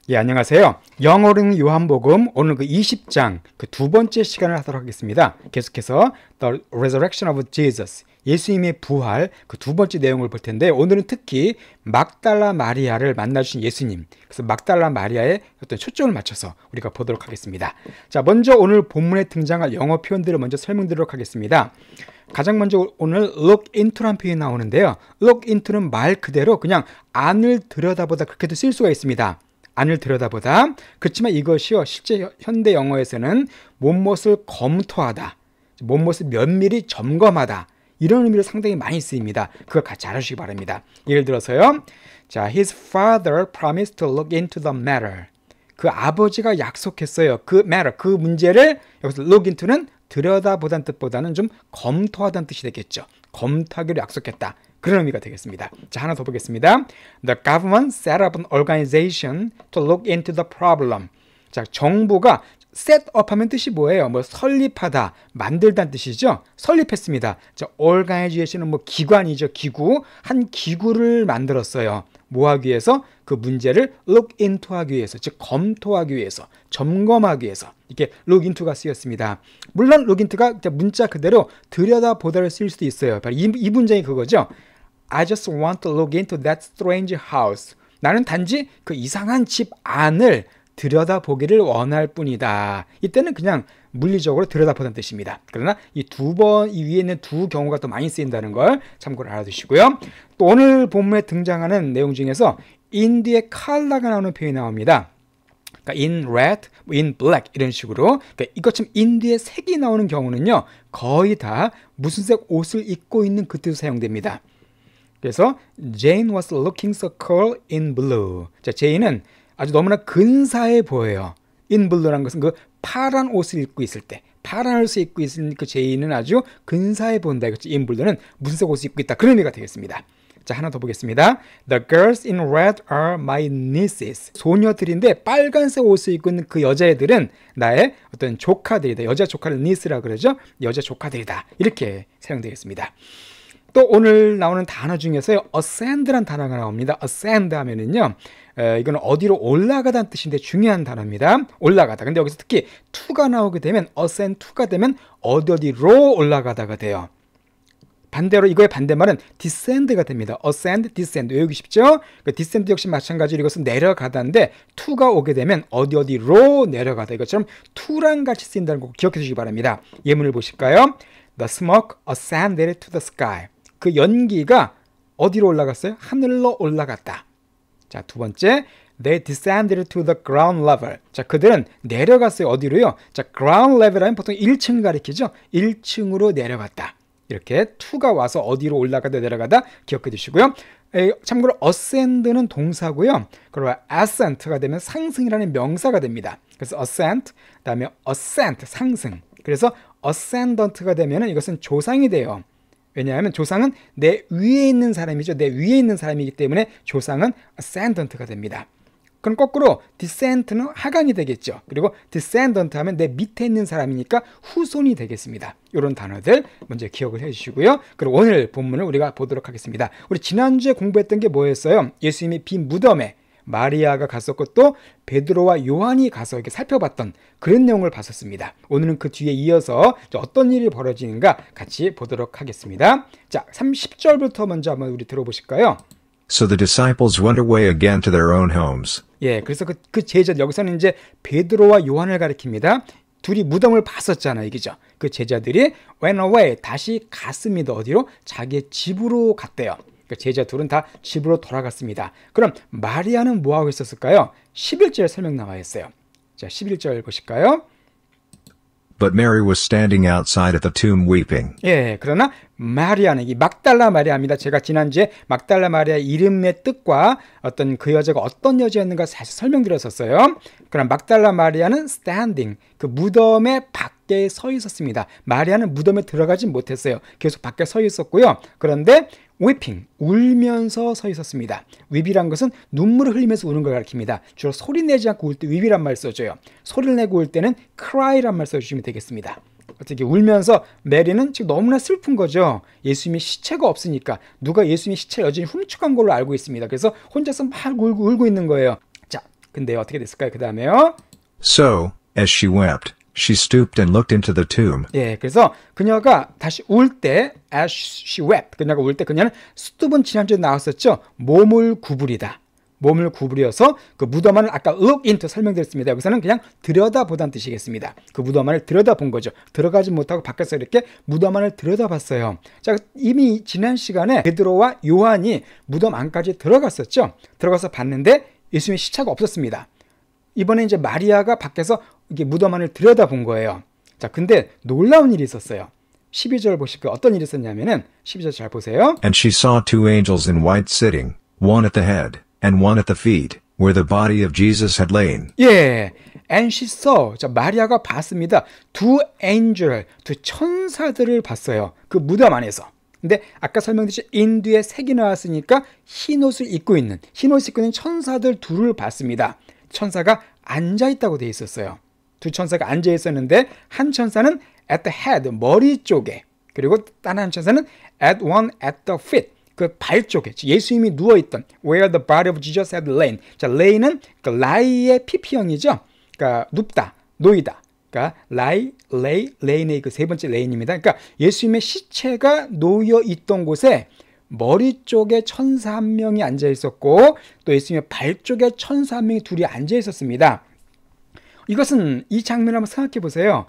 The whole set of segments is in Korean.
예, 안녕하세요. 영어로는 요한복음 오늘 그 20장 그 두 번째 시간을 하도록 하겠습니다. 계속해서 The Resurrection of Jesus, 예수님의 부활 그 두 번째 내용을 볼 텐데 오늘은 특히 막달라 마리아를 만나주신 예수님, 그래서 막달라 마리아의 어떤 초점을 맞춰서 우리가 보도록 하겠습니다. 자, 먼저 오늘 본문에 등장할 영어 표현들을 먼저 설명드리도록 하겠습니다. 가장 먼저 오늘 look into라는 표현이 나오는데요. look into는 말 그대로 그냥 안을 들여다보다 그렇게도 쓸 수가 있습니다. 안을 들여다보다. 그렇지만 이것이요, 실제 현대 영어에서는 못못을 검토하다, 못못을 면밀히 점검하다, 이런 의미로 상당히 많이 쓰입니다. 그걸 같이 알아주시기 바랍니다. 예를 들어서요, 자, his father promised to look into the matter. 그 아버지가 약속했어요. 그 matter, 그 문제를 여기서 look into는 들여다보다는 뜻보다는 좀 검토하다는 뜻이 되겠죠. 검토하기로 약속했다, 그런 의미가 되겠습니다. 자, 하나 더 보겠습니다. The government set up an organization to look into the problem. 자, 정부가 set up 하면 뜻이 뭐예요? 뭐 설립하다, 만들다는 뜻이죠. 설립했습니다. 자, organization은 뭐 기관이죠. 기구. 한 기구를 만들었어요. 뭐 하기 위해서? 그 문제를 look into 하기 위해서, 즉 검토하기 위해서, 점검하기 위해서 이렇게 look into가 쓰였습니다. 물론 look into가 문자 그대로 들여다보다를 쓸 수도 있어요. 이 문장이 그거죠. I just want to look into that strange house. 나는 단지 그 이상한 집 안을 들여다보기를 원할 뿐이다. 이때는 그냥 물리적으로 들여다보는 뜻입니다. 그러나 이 위에 있는 두 경우가 또 많이 쓰인다는 걸 참고를 알아두시고요. 또 오늘 본문에 등장하는 내용 중에서 in 뒤에 color가 나오는 표현이 나옵니다. 그러니까 in red, in black 이런 식으로. 그러니까 이것처럼 in 뒤에 색이 나오는 경우는요, 거의 다 무슨 색 옷을 입고 있는 그 뜻으로 사용됩니다. 그래서 Jane was looking so cool in blue. 자, 제인은 아주 너무나 근사해 보여요. in blue라는 것은 그 파란 옷을 입고 있을 때, 파란 옷을 입고 있는 그 제인은 아주 근사해 보인다. 이거죠. in blue는 무슨 색 옷을 입고 있다, 그런 의미가 되겠습니다. 자, 하나 더 보겠습니다. The girls in red are my nieces. 소녀들인데 빨간색 옷을 입고 있는 그 여자애들은 나의 어떤 조카들이다. 여자 조카를 niece라고 그러죠. 여자 조카들이다. 이렇게 사용되겠습니다. 또 오늘 나오는 단어 중에서요, ascend라는 단어가 나옵니다. ascend 하면은요, 이거는 어디로 올라가다는 뜻인데 중요한 단어입니다. 올라가다. 근데 여기서 특히 to가 나오게 되면, ascend to가 되면 어디로 올라가다가 돼요. 반대로 이거의 반대말은 descend가 됩니다. ascend, descend 외우기 쉽죠? 그 descend 역시 마찬가지로 이것은 내려가다인데 to가 오게 되면 어디로 내려가다. 이것처럼 to랑 같이 쓰인다는 거 기억해 주시기 바랍니다. 예문을 보실까요? The smoke ascended to the sky. 그 연기가 어디로 올라갔어요? 하늘로 올라갔다. 자, 두 번째, they descended to the ground level. 자, 그들은 내려갔어요. 어디로요? 자, ground level 하면 보통 1층을 가리키죠. 1층으로 내려갔다. 이렇게 to가 와서 어디로 올라가다 내려가다 기억해 두시고요. 참고로 ascend는 동사고요. 그리고 ascent가 되면 상승이라는 명사가 됩니다. 그래서 ascent, 그다음에 ascent 상승. 그래서 ascendant가 되면 이것은 조상이 돼요. 왜냐하면 조상은 내 위에 있는 사람이죠. 내 위에 있는 사람이기 때문에 조상은 ascendant가 됩니다. 그럼 거꾸로 descendant는 하강이 되겠죠. 그리고 descendant 하면 내 밑에 있는 사람이니까 후손이 되겠습니다. 이런 단어들 먼저 기억을 해주시고요. 그리고 오늘 본문을 우리가 보도록 하겠습니다. 우리 지난주에 공부했던 게 뭐였어요? 예수님이 빈 무덤에 마리아가 갔었고 또 베드로와 요한이 가서 이렇게 살펴봤던 그런 내용을 봤었습니다. 오늘은 그 뒤에 이어서 어떤 일이 벌어지는가 같이 보도록 하겠습니다. 자, 30절부터 먼저 한번 우리 들어보실까요? So the disciples went away again to their own homes. 예, 그래서 그 제자들, 여기서는 이제 베드로와 요한을 가리킵니다. 둘이 무덤을 봤었잖아요, 이게죠. 그 제자들이 went away, 다시 갔습니다. 어디로? 자기의 집으로 갔대요. 그러니까 제자 둘은 다 집으로 돌아갔습니다. 그럼 마리아는 뭐하고 있었을까요? 11절 설명 나와 있어요. 자, 11절 보실까요? But Mary was standing outside at the tomb weeping. 예, 그러나 마리아는 이 막달라 마리아입니다. 제가 지난주에 막달라 마리아 이름의 뜻과 어떤 그 여자가 어떤 여자였는가 사실 설명드렸었어요. 그럼 막달라 마리아는 standing, 그 무덤의 밖에 서 있었습니다. 마리아는 무덤에 들어가진 못했어요. 계속 밖에 서 있었고요. 그런데 weeping, 울면서 서 있었습니다. weep이란 것은 눈물을 흘리면서 우는 걸 가리킵니다. 주로 소리 내지 않고 울 때 weep이란 말 써줘요. 소리를 내고 울 때는 cry란 말 써주시면 되겠습니다. 어떻게 울면서 메리는 지금 너무나 슬픈 거죠. 예수님의 시체가 없으니까 누가 예수님의 시체를 여전히 훔쳐간 걸로 알고 있습니다. 그래서 혼자서 막 울고 있는 거예요. 자, 근데 어떻게 됐을까요? 그 다음에요. So, as she wept, she stooped and looked into the tomb. 예, 그래서 그녀가 다시 울 때, as she wept, 그녀가 울 때 그녀는 스톱은 지난주에 나왔었죠. 몸을 구부리다. 몸을 구부려서 그 무덤 안을 아까 look into 설명드렸습니다. 여기서는 그냥 들여다보다는 뜻이겠습니다. 그 무덤 안을 들여다본 거죠. 들어가지 못하고 밖에서 이렇게 무덤 안을 들여다봤어요. 자, 이미 지난 시간에 베드로와 요한이 무덤 안까지 들어갔었죠. 들어가서 봤는데 예수님의 시체가 없었습니다. 이번에 이제 마리아가 밖에서 이게 무덤 안을 들여다본 거예요. 자, 근데 놀라운 일이 있었어요. 12절 보실까요? 어떤 일이 있었냐면은 12절 잘 보세요. And she saw two angels in white sitting, one at the head, and one at the feet, where the body of Jesus had lain. 예, and she saw. 자, 마리아가 봤습니다. 두 angel, 두 천사들을 봤어요. 그 무덤 안에서. 근데 아까 설명드렸듯이 인 뒤에 색이 나왔으니까 흰 옷을 입고 있는 천사들 둘을 봤습니다. 천사가 앉아 있다고 되어 있었어요. 두 천사가 앉아 있었는데 한 천사는 at the head, 머리 쪽에, 그리고 다른 한 천사는 at the feet, 그 발 쪽에, 예수님이 누워있던 where the body of Jesus had lain. 자, lay는 그 lie의 PP형이죠. 그러니까 눕다, 놓이다. 그러니까 lie, lay, lay의 그 세 번째 lay입니다. 그러니까 예수님의 시체가 놓여 있던 곳에 머리 쪽에 천사 한 명이 앉아 있었고 또 예수님의 발 쪽에 천사 한 명이 둘이 앉아 있었습니다. 이것은 이 장면을 한번 생각해 보세요.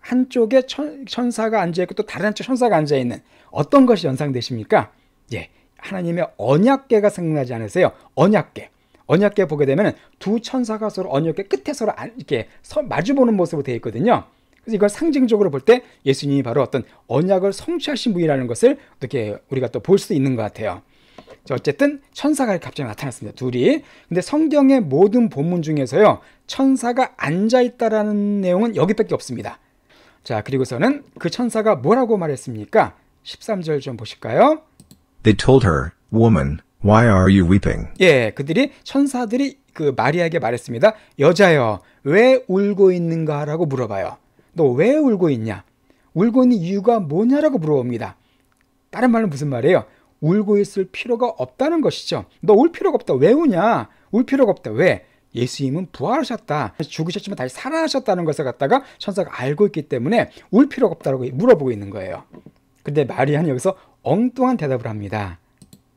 한쪽에 천사가 앉아 있고 또 다른 한쪽 천사가 앉아 있는 어떤 것이 연상되십니까? 예, 하나님의 언약궤가 생각나지 않으세요? 언약궤 보게 되면 두 천사가 서로 언약궤 끝에 서로 이렇게 마주보는 모습으로 되어 있거든요. 그래서 이걸 상징적으로 볼 때 예수님이 바로 어떤 언약을 성취하신 분이라는 것을 어떻게 우리가 또 볼 수 있는 것 같아요. 자, 어쨌든 천사가 갑자기 나타났습니다. 둘이. 근데 성경의 모든 본문 중에서요, 천사가 앉아 있다라는 내용은 여기밖에 없습니다. 자, 그리고서는 그 천사가 뭐라고 말했습니까? 13절 좀 보실까요? They told her, Woman, why are you weeping? 예, 천사들이 그 마리아에게 말했습니다. 여자여, 왜 울고 있는가? 라고 물어봐요. 너 왜 울고 있냐? 울고 있는 이유가 뭐냐라고 물어봅니다. 다른 말은 무슨 말이에요? 울고 있을 필요가 없다는 것이죠. 너 울 필요가 없다. 왜 우냐? 울 필요가 없다. 왜? 예수님은 부활하셨다. 죽으셨지만 다시 살아나셨다는 것을 갖다가 천사가 알고 있기 때문에 울 필요가 없다고 물어보고 있는 거예요. 근데 마리아는 여기서 엉뚱한 대답을 합니다.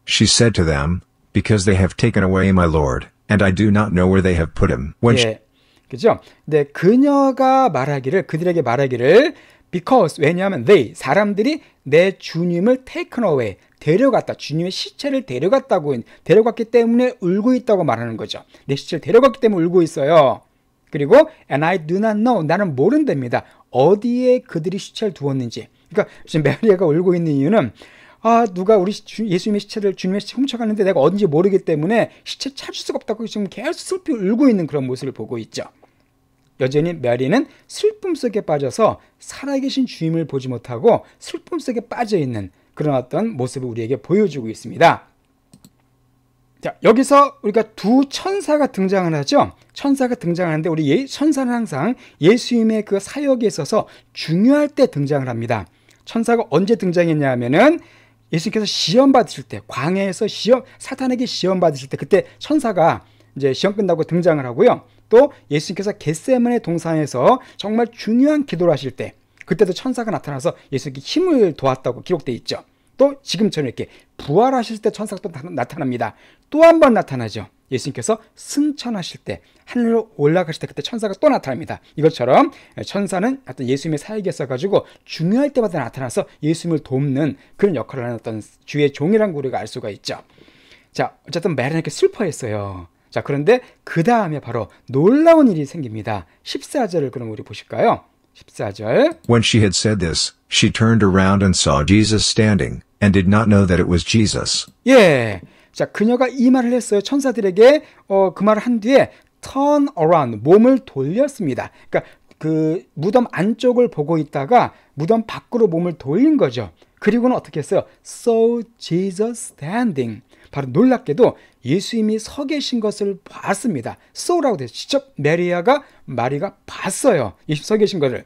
She said to them, Because they have taken away my Lord, and I do not know where they have put him. 예, 그죠? 근데 그들에게 말하기를 because, 왜냐하면 사람들이 내 주님을 taken away, 데려갔다. 주님의 시체를 데려갔기 때문에 울고 있다고 말하는 거죠. 내 시체를 데려갔기 때문에 울고 있어요. 그리고 and I do not know, 나는 모른답니다. 어디에 그들이 시체를 두었는지. 그러니까 지금 마리아가 울고 있는 이유는 누가 우리 예수님의 시체를 주님의 시체 훔쳐갔는데 내가 어딘지 모르기 때문에 시체 찾을 수가 없다고 지금 계속 슬피 울고 있는 그런 모습을 보고 있죠. 여전히 마리아는 슬픔 속에 빠져서 살아계신 주님을 보지 못하고 슬픔 속에 빠져있는 그런 어떤 모습을 우리에게 보여주고 있습니다. 자, 여기서 우리가 두 천사가 등장을 하죠. 천사가 등장하는데 우리 천사는 항상 예수님의 그 사역에 있어서 중요할 때 등장을 합니다. 천사가 언제 등장했냐 하면은 예수님께서 시험 받으실 때, 광야에서 사탄에게 시험 받으실 때, 그때 천사가 이제 시험 끝나고 등장을 하고요. 또 예수님께서 겟세마네 동산에서 정말 중요한 기도를 하실 때, 그때도 천사가 나타나서 예수님께 힘을 도왔다고 기록되어 있죠. 또 지금처럼 이렇게 부활하실 때 천사가 또 나타납니다. 또 한 번 나타나죠. 예수님께서 승천하실 때, 하늘로 올라가실 때 그때 천사가 또 나타납니다. 이것처럼 천사는 어떤 예수님의 사역에 있어가지고 중요할 때마다 나타나서 예수님을 돕는 그런 역할을 하는 어떤 주의 종이라는 걸 우리가 알 수가 있죠. 자, 어쨌든 마리아는 이렇게 슬퍼했어요. 자, 그런데 그 다음에 바로 놀라운 일이 생깁니다. 14절을 그럼 우리 보실까요? 14절. When she had said this, she turned around and saw Jesus standing, and did not know that it was Jesus. 예. 자, 그녀가 이 말을 했어요. 천사들에게 그 말을 한 뒤에 turn around, 몸을 돌렸습니다. 그러니까 그 무덤 안쪽을 보고 있다가 무덤 밖으로 몸을 돌린 거죠. 그리고는 어떻게 했어요? saw Jesus standing. 바로 놀랍게도 예수님이 서 계신 것을 봤습니다. saw라고 돼서 직접 마리아가 봤어요. 예수님 서 계신 것을.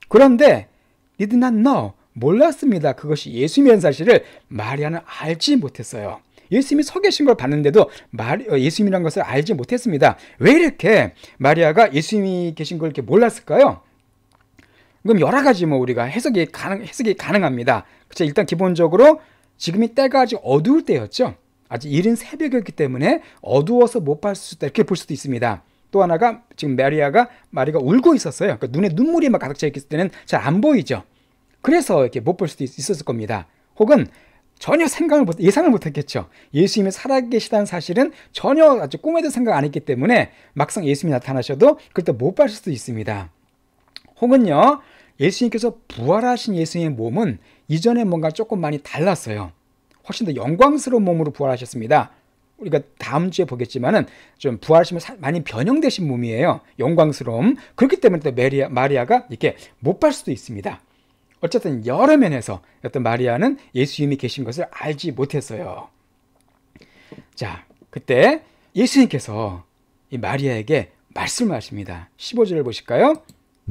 그런데 did not know, 몰랐습니다. 그것이 예수님이라는 사실을 마리아는 알지 못했어요. 예수님이 서 계신 걸 봤는데도 예수님이라는 것을 알지 못했습니다. 왜 이렇게 마리아가 예수님이 계신 걸 이렇게 몰랐을까요? 그럼 여러 가지 우리가 해석이 가능합니다. 그렇죠? 일단 기본적으로 지금이 때가 아직 어두울 때였죠. 아직 이른 새벽이었기 때문에 어두워서 못 봤을 수도 있다, 이렇게 볼 수도 있습니다. 또 하나가 지금 마리아가 울고 있었어요. 그러니까 눈에 눈물이 막 가득 차 있을 때는 잘 안 보이죠. 그래서 이렇게 못 볼 수도 있었을 겁니다. 혹은 전혀 예상을 못했겠죠. 예수님이 살아계시다는 사실은 전혀 아주 꿈에도 생각 안 했기 때문에 막상 예수님이 나타나셔도 그때 못 봤을 수도 있습니다. 혹은요, 예수님께서 부활하신 예수님의 몸은 이전에 뭔가 조금 많이 달랐어요. 훨씬 더 영광스러운 몸으로 부활하셨습니다. 우리가 다음 주에 보겠지만은 좀 부활하시면 많이 변형되신 몸이에요. 영광스러움. 그렇기 때문에 또 마리아가 이렇게 못 볼 수도 있습니다. 어쨌든 여러 면에서 어떤 마리아는 예수님이 계신 것을 알지 못했어요. 자, 그때 예수님께서 이 마리아에게 말씀을 하십니다. 15절을 보실까요?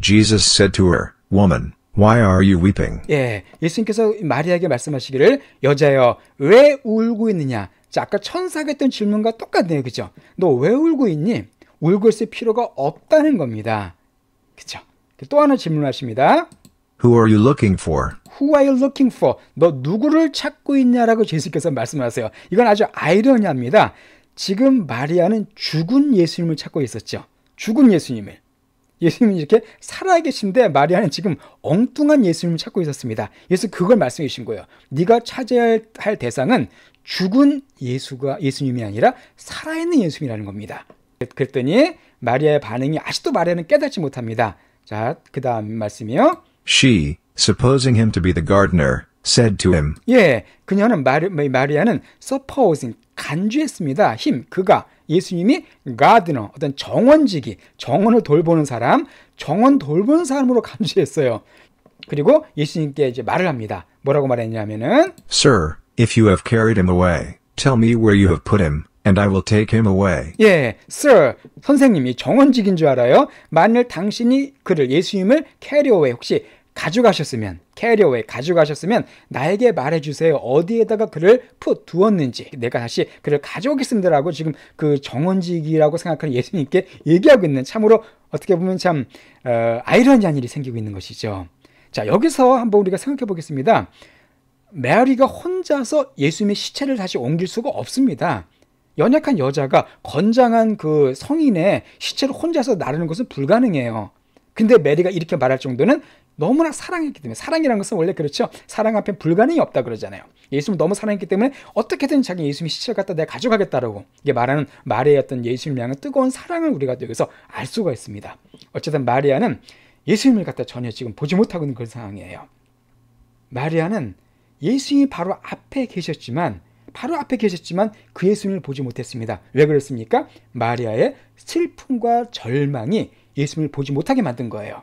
Jesus said to her, Woman, why are you weeping? 예, 예수님께서 마리아에게 말씀하시기를 여자여 왜 울고 있느냐. 자, 아까 천사가 했던 질문과 똑같네요. 그죠? 너 왜 울고 있니? 울고 있을 필요가 없다는 겁니다. 그죠? 또 하나 질문하십니다. Who are you looking for? Who are you looking for? 너 누구를 찾고 있냐라고 예수께서 말씀하세요. 이건 아주 아이러니합니다. 지금 마리아는 죽은 예수님을 찾고 있었죠. 죽은 예수님을. 예수님이 이렇게 살아계신데 마리아는 지금 엉뚱한 예수님을 찾고 있었습니다. 예수 그걸 말씀해 주신 거예요. 네가 찾아야 할 대상은 죽은 예수님이 아니라 살아있는 예수님이라는 겁니다. 그랬더니 마리아의 반응이 아직도 마리아는 깨닫지 못합니다. 자, 그 다음 말씀이요. She, supposing him to be the gardener, said to him. 예, 그녀는 마리아는 supposing 간주했습니다. 그가 예수님이 gardener, 어떤 정원을 돌보는 사람으로 간주했어요. 그리고 예수님께 이제 말을 합니다. 뭐라고 말했냐면은 Sir, if you have carried him away, tell me where you have put him, and I will take him away. 예, Sir, 선생님이 정원직인 줄 알아요? 만일 당신이 예수님을 carry away, 혹시 가져가셨으면 나에게 말해주세요. 어디에다가 그를 두었는지 내가 다시 그를 가져오겠습니다라고 지금 그 정원직이라고 생각하는 예수님께 얘기하고 있는, 참으로 어떻게 보면 참 아이러니한 일이 생기고 있는 것이죠. 자, 여기서 한번 우리가 생각해 보겠습니다. 메아리가 혼자서 예수님의 시체를 다시 옮길 수가 없습니다. 연약한 여자가 건장한 그 성인의 시체를 혼자서 나르는 것은 불가능해요. 근데 메리가 이렇게 말할 정도는 너무나 사랑했기 때문에, 사랑이라는 것은 원래 그렇죠. 사랑 앞에 불가능이 없다 그러잖아요. 예수님을 너무 사랑했기 때문에 어떻게든 자기 예수님의 시체를 갖다 내가 가져가겠다라고 이게 말하는 마리아의 어떤 예수님을 향한 뜨거운 사랑을 우리가 여기서 알 수가 있습니다. 어쨌든 마리아는 예수님을 갖다 전혀 지금 보지 못하고 있는 그런 상황이에요. 마리아는 예수님이 바로 앞에 계셨지만 그 예수님을 보지 못했습니다. 왜 그렇습니까? 마리아의 슬픔과 절망이 예수님을 보지 못하게 만든 거예요.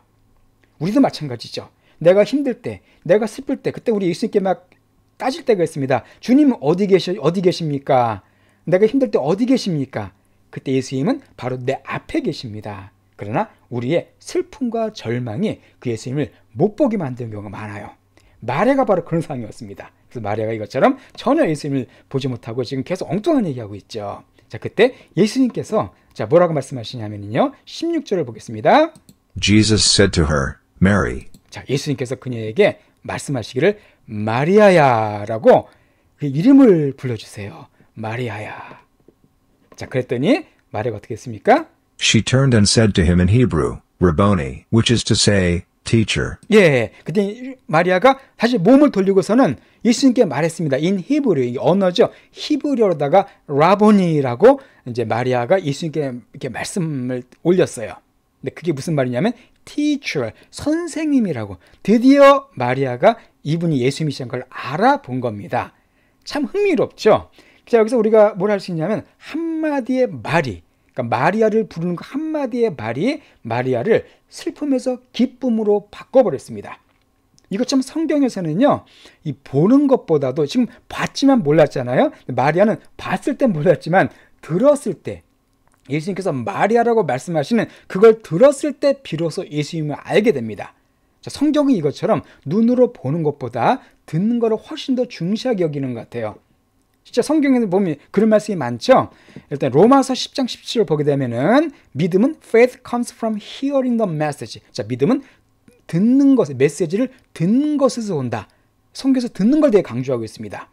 우리도 마찬가지죠. 내가 힘들 때, 내가 슬플 때, 그때 우리 예수님께 막 따질 때가 있습니다. 주님 어디 계십니까? 내가 힘들 때 어디 계십니까? 그때 예수님은 바로 내 앞에 계십니다. 그러나 우리의 슬픔과 절망이 그 예수님을 못 보게 만드는 경우가 많아요. 마리아가 바로 그런 상황이었습니다. 그래서 마리아가 이것처럼 전혀 예수님을 보지 못하고 지금 계속 엉뚱한 얘기하고 있죠. 자, 그때 예수님께서 뭐라고 말씀하시냐면요. 16절을 보겠습니다. Jesus said to her, Mary. 자, 예수님께서 그녀에게 말씀하시기를 마리아야라고 그 이름을 불러주세요. 마리아야. 자, 그랬더니 마리아가 어떻게 했습니까? She turned and said to him in Hebrew, Rabboni, which is to say, teacher. 예, 그때 마리아가 다시 몸을 돌리고서는 예수님께 말했습니다. in 히브리, 이 언어죠. 히브리어로다가 라보니라고 이제 마리아가 예수님께 이렇게 말씀을 올렸어요. 근데 그게 무슨 말이냐면 teacher, 선생님이라고. 드디어 마리아가 이분이 예수님이시라는 걸 알아본 겁니다. 참 흥미롭죠. 자, 여기서 우리가 뭘 할 수 있냐면 한마디의 말이, 그러니까 마리아를 부르는 그 한마디의 말이 마리아를 슬픔에서 기쁨으로 바꿔버렸습니다. 이것처럼 성경에서는요, 이 보는 것보다도 지금 봤지만 몰랐잖아요. 마리아는 봤을 땐 몰랐지만 들었을 때, 예수님께서 마리아라고 말씀하시는 그걸 들었을 때 비로소 예수님을 알게 됩니다. 자, 성경이 이것처럼 눈으로 보는 것보다 듣는 것을 훨씬 더 중시하게 여기는 것 같아요. 진짜 성경에 보면 그런 말씀이 많죠. 일단 로마서 10장 17절 보게 되면은 믿음은 faith comes from hearing the message. 자, 믿음은 듣는 것에 메시지를 듣는 것에서 온다. 성경에서 듣는 걸 되게 강조하고 있습니다.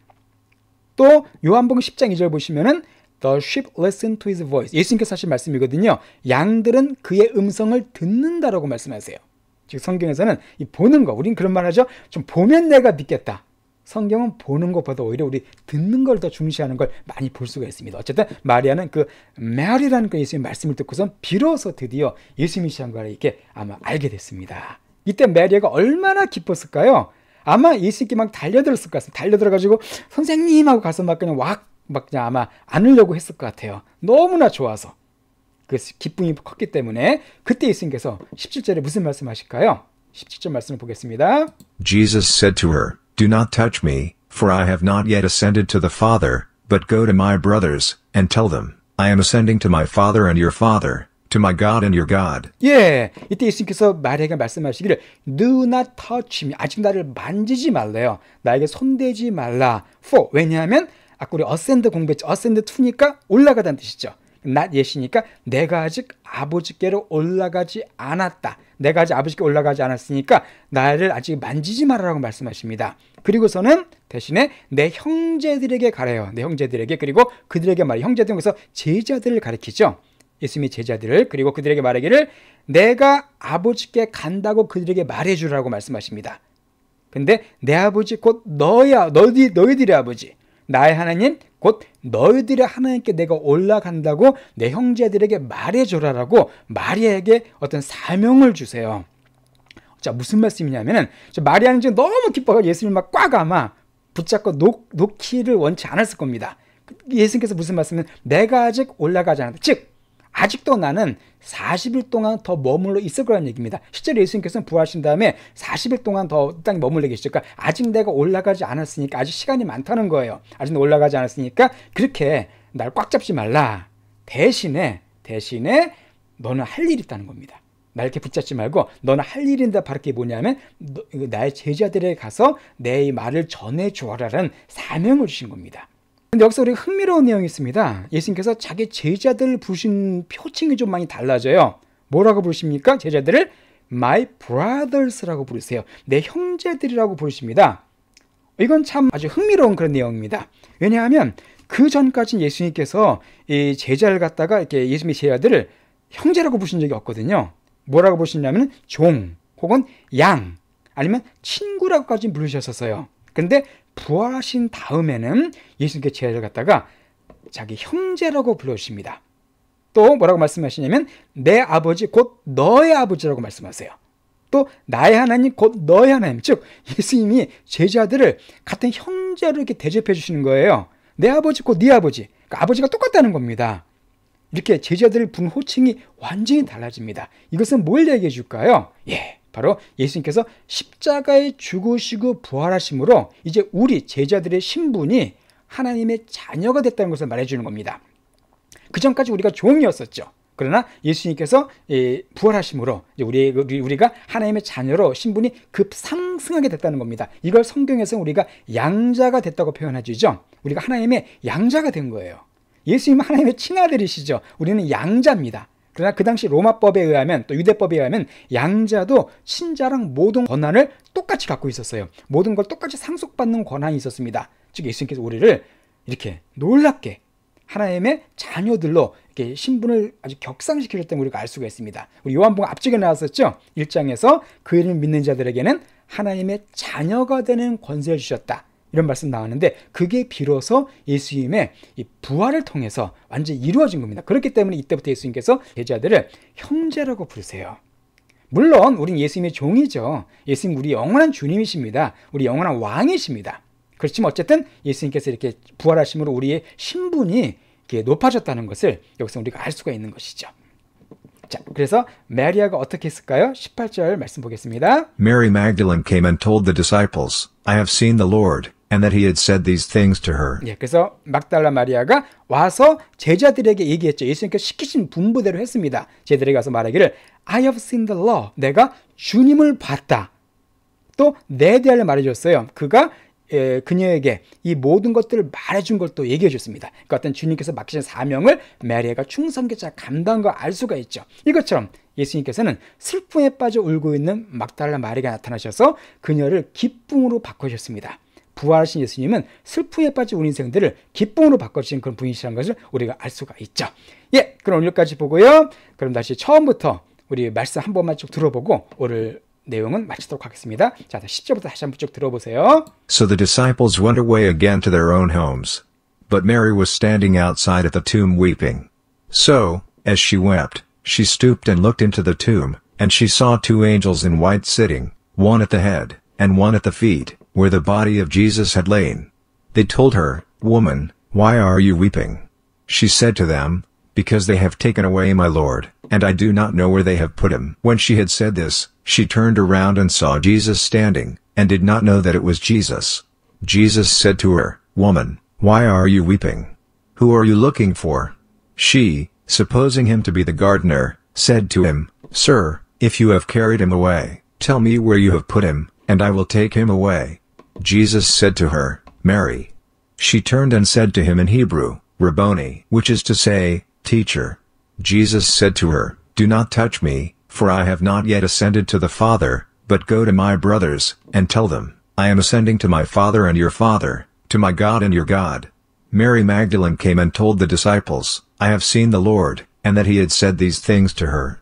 또 요한복음 10장 2절 보시면은 The sheep listen to his voice. 예수님께서 하신 말씀이거든요. 양들은 그의 음성을 듣는다라고 말씀하세요. 즉 성경에서는 이 보는 거, 우린 그런 말 하죠. 좀 보면 내가 믿겠다. 성경은 보는 것보다 오히려 우리 듣는 걸 더 중시하는 걸 많이 볼 수가 있습니다. 어쨌든 마리아는 그 메아리라는 그 예수님의 말씀을 듣고선 비로소 드디어 예수님이시한 걸 이렇게 아마 알게 됐습니다. 이때 메아리가 얼마나 기뻤을까요? 아마 예수님께 막 달려들었을 것 같습니다. 달려들어가지고 선생님 하고 가서 막 그냥 막 그냥 아마 안으려고 했을 것 같아요. 너무나 좋아서. 그 기쁨이 컸기 때문에 그때 예수님께서 17절에 무슨 말씀하실까요? 17절 말씀을 보겠습니다. Jesus said to her, Do not touch me, for I have not yet ascended to the Father, but go to my brothers, and tell them, I am ascending to my Father and your Father, to my God and your God. 예, 이때 예수님께서 마리아에게 말씀하시기를 Do not touch me. 아직 나를 만지지 말래요. 나에게 손대지 말라. For, 왜냐하면 아까 우리 ascend 공부했죠. ascend to니까 올라가다는 뜻이죠. not yet이니까 내가 아직 아버지께로 올라가지 않았다. 내가 아직 아버지께 올라가지 않았으니까 나를 아직 만지지 말라고 말씀하십니다. 그리고서는 대신에 내 형제들에게 가래요. 내 형제들에게. 그리고 그들에게 말해. 형제들은 여기서 제자들을 가리키죠. 예수님의 제자들을. 그리고 그들에게 말하기를 내가 아버지께 간다고 그들에게 말해주라고 말씀하십니다. 근데 내 아버지 곧 너희들의 아버지, 나의 하나님 곧 너희들의 하나님께 내가 올라간다고 내 형제들에게 말해줘라라고 마리아에게 어떤 사명을 주세요. 자, 무슨 말씀이냐면은 마리아는 지금 너무 기뻐서 예수님을 막 꽉 아마 붙잡고 놓기를 원치 않았을 겁니다. 예수님께서 무슨 말씀은 내가 아직 올라가지 않았다. 즉 아직도 나는 40일 동안 더 머물러 있을 거라는 얘기입니다. 실제로 예수님께서는 부활하신 다음에 40일 동안 더 땅에 머물러 계시죠. 그러니까 아직 내가 올라가지 않았으니까 아직 시간이 많다는 거예요. 아직 올라가지 않았으니까 그렇게 날 꽉 잡지 말라. 대신에 너는 할 일이 있다는 겁니다. 날 이렇게 붙잡지 말고 너는 할 일인데 바로 그게 뭐냐면 나의 제자들에게 가서 내 말을 전해주어라라는 사명을 주신 겁니다. 근데 여기서 우리가 흥미로운 내용이 있습니다. 예수님께서 자기 제자들을 부르신 표칭이 좀 많이 달라져요. 뭐라고 부르십니까? 제자들을 My brothers라고 부르세요. 내 형제들이라고 부르십니다. 이건 참 아주 흥미로운 그런 내용입니다. 왜냐하면 그 전까지는 예수님께서 이 제자를 갖다가 이렇게 예수님의 제자들을 형제라고 부르신 적이 없거든요. 뭐라고 부르시냐면 종 혹은 양 아니면 친구라고까지 부르셨었어요. 근데 부활하신 다음에는 예수님께 제자를 갖다가 자기 형제라고 불러주십니다. 또 뭐라고 말씀하시냐면 내 아버지 곧 너의 아버지라고 말씀하세요. 또 나의 하나님 곧 너의 하나님. 즉 예수님이 제자들을 같은 형제로 이렇게 대접해 주시는 거예요. 내 아버지 곧 네 아버지. 그러니까 아버지가 똑같다는 겁니다. 이렇게 제자들을 부른 호칭이 완전히 달라집니다. 이것은 뭘 얘기해 줄까요? 바로 예수님께서 십자가에 죽으시고 부활하심으로 이제 우리 제자들의 신분이 하나님의 자녀가 됐다는 것을 말해주는 겁니다. 그 전까지 우리가 종이었었죠. 그러나 예수님께서 부활하심으로 이제 우리가 하나님의 자녀로 신분이 급상승하게 됐다는 겁니다. 이걸 성경에서 우리가 양자가 됐다고 표현해주죠. 우리가 하나님의 양자가 된 거예요. 예수님은 하나님의 친아들이시죠. 우리는 양자입니다. 그러나 그 당시 로마법에 의하면 또 유대법에 의하면 양자도 친자랑 모든 권한을 똑같이 갖고 있었어요. 모든 걸 똑같이 상속받는 권한이 있었습니다. 즉 예수님께서 우리를 이렇게 놀랍게 하나님의 자녀들로 이렇게 신분을 아주 격상시키셨다는 우리가 알 수가 있습니다. 우리 요한복음 앞쪽에 나왔었죠. 1장에서 그 이름을 믿는 자들에게는 하나님의 자녀가 되는 권세를 주셨다. 이런 말씀 나왔는데 그게 비로소 예수님의 이 부활을 통해서 완전히 이루어진 겁니다. 그렇기 때문에 이때부터 예수님께서 제자들을 형제라고 부르세요. 물론 우린 예수님의 종이죠. 예수님 우리 영원한 주님이십니다. 우리 영원한 왕이십니다. 그렇지만 어쨌든 예수님께서 이렇게 부활하심으로 우리의 신분이 이렇게 높아졌다는 것을 여기서 우리가 알 수가 있는 것이죠. 자, 그래서 마리아가 어떻게 했을까요? 18절 말씀 보겠습니다. Mary Magdalene came and told the disciples, I have seen the Lord, and that he had said these things to her. 예, 그래서 막달라 마리아가 와서 제자들에게 얘기했죠. 예수님께서 시키신 분부대로 했습니다. 제자들에게 가서 말하기를 I have seen the Lord. 내가 주님을 봤다. 또 내 대하여 말해줬어요. 그가 그녀에게 이 모든 것들을 말해준 걸 또 얘기해 줬습니다. 그러니까 어떤 주님께서 맡기신 사명을 메리가 충성케 잘 감당한 걸 알 수가 있죠. 이것처럼 예수님께서는 슬픔에 빠져 울고 있는 막달라 마리아가 나타나셔서 그녀를 기쁨으로 바꿔주셨습니다. 부활하신 예수님은 슬픔에 빠진 우리 인생들을 기쁨으로 바꿔주신 그런 분이시라는 것을 우리가 알 수가 있죠. 예, 그럼 오늘까지 보고요. 그럼 다시 처음부터 우리 말씀 한 번만 쭉 들어보고 오늘 내용은 마치도록 하겠습니다. 자, 10절부터 다시 한번 쭉 들어보세요. So the disciples went away again to their own homes. But Mary was standing outside at the tomb weeping. So, as she wept, she stooped and looked into the tomb, and she saw two angels in white sitting, one at the head, and one at the feet, where the body of Jesus had lain. They told her, "Woman, why are you weeping?" She said to them, "Because they have taken away my Lord, and I do not know where they have put him." When she had said this, she turned around and saw Jesus standing, and did not know that it was Jesus. Jesus said to her, "Woman, why are you weeping? Who are you looking for?" She, supposing him to be the gardener, said to him, "Sir, if you have carried him away, tell me where you have put him, and I will take him away." Jesus said to her, "Mary." She turned and said to him in Hebrew, "Rabboni," which is to say, Teacher. Jesus said to her, "Do not touch me, for I have not yet ascended to the Father, but go to my brothers, and tell them, I am ascending to my Father and your Father, to my God and your God." Mary Magdalene came and told the disciples, "I have seen the Lord," and that he had said these things to her.